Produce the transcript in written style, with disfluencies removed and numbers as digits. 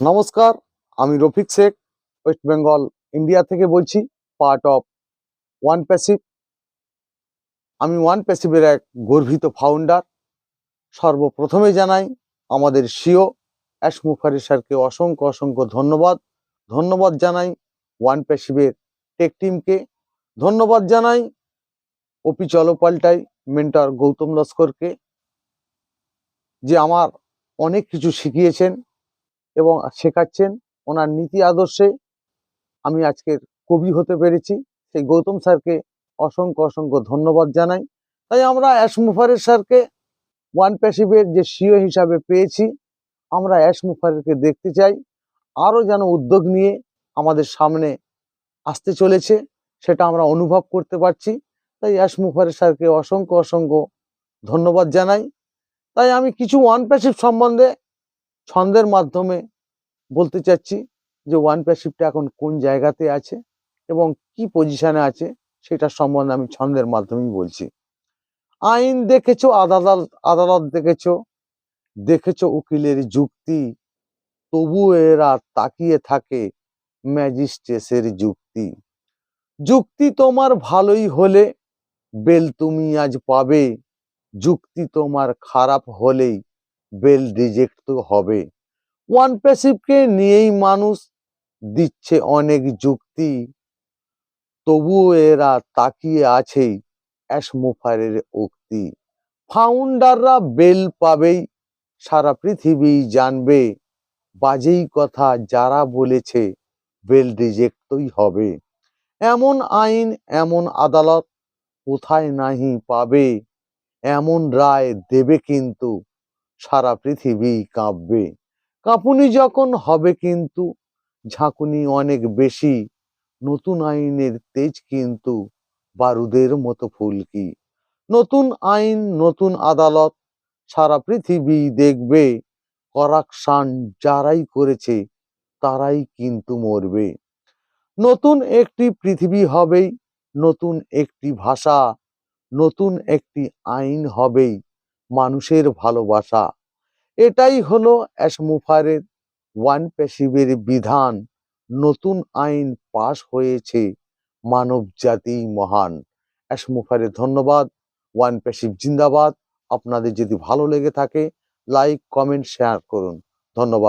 নমস্কার, আমি Rafiq Sheikh, West Bengal India থেকে বলছি, পার্ট অফ ওয়ান প্যাসিভ। আমি ওয়ান প্যাসিভের এক গর্বিত ফাউন্ডার। সর্বপ্রথমে জানাই আমাদের সিও অ্যাশ মুখার্জি স্যারকে অসংখ্য অসংখ্য ধন্যবাদ। ধন্যবাদ জানাই ওয়ান প্যাসিভের টেক টিমকে। ধন্যবাদ জানাই ওপি চলপাল্টাই মেন্টর গৌতম লস্করকে, যে আমার অনেক কিছু শিখিয়েছেন এবং শেখাচ্ছেন। ওনার নীতি আদর্শে আমি আজকের কবি হতে পেরেছি। সেই গৌতম স্যারকে অসংখ্য অসংখ্য ধন্যবাদ জানাই। তাই আমরা অ্যাশ মুখার্জি স্যারকে ওয়ান প্যাসিভের যে সিও হিসাবে পেয়েছি, আমরা অ্যাশ মুখার্জিকে দেখতে চাই আরও যেন উদ্যোগ নিয়ে আমাদের সামনে আসতে চলেছে, সেটা আমরা অনুভব করতে পারছি। তাই অ্যাশ মুখার্জি স্যারকে অসংখ্য অসংখ্য ধন্যবাদ জানাই। তাই আমি কিছু ওয়ান প্যাসিভ সম্বন্ধে ছন্দের মাধ্যমে বলতে চাচ্ছি, যে ওয়ান প্যাসিভটা এখন কোন জায়গাতে আছে এবং কি পজিশনে আছে, সেটা সম্বন্ধে আমি ছন্দের মাধ্যমেই বলছি। আইন দেখেছো, আদালত আদালত দেখেছো, দেখেছো উকিলের যুক্তি, তবু এরা তাকিয়ে থাকে ম্যাজিস্ট্রেটের যুক্তি। যুক্তি তোমার ভালোই হলে বেল তুমি আজ পাবে, যুক্তি তোমার খারাপ হলেই বেল রিজেক্ট তো হবে। ওয়ান প্যাসিভকে নিয়েই মানুষ দিচ্ছে অনেক যুক্তি, তবুও এরা তাকিয়ে আছে অ্যাশ মুখার্জির উক্তি। ফাউন্ডাররা বেল পাবেই, সারা পৃথিবী জানবে, বাজেই কথা যারা বলেছে বেল রিজেক্টই হবে। এমন আইন এমন আদালত কোথায় নাহি পাবে, এমন রায় দেবে কিন্তু সারা পৃথিবী কাঁপবে। কাঁপুনি যখন হবে কিন্তু ঝাঁকুনি অনেক বেশি, নতুন আইনের তেজ কিন্তু বারুদের মতো ফুলকি। নতুন আইন নতুন আদালত সারা পৃথিবী দেখবে, করাপশন যারাই করেছে তারাই কিন্তু মরবে। নতুন একটি পৃথিবী হবেই, নতুন একটি ভাষা, নতুন একটি আইন হবেই মানুষের ভালোবাসা। এটাই হলো অ্যাশ মুখার্জির ওয়ান প্যাসিভের বিধান। নতুন আইন পাশ হয়েছে, মানব জাতি মহান। অ্যাশ মুখার্জি ধন্যবাদ। ওয়ান প্যাসিভ জিন্দাবাদ। আপনাদের যদি ভালো লেগে থাকে লাইক কমেন্ট শেয়ার করুন। ধন্যবাদ।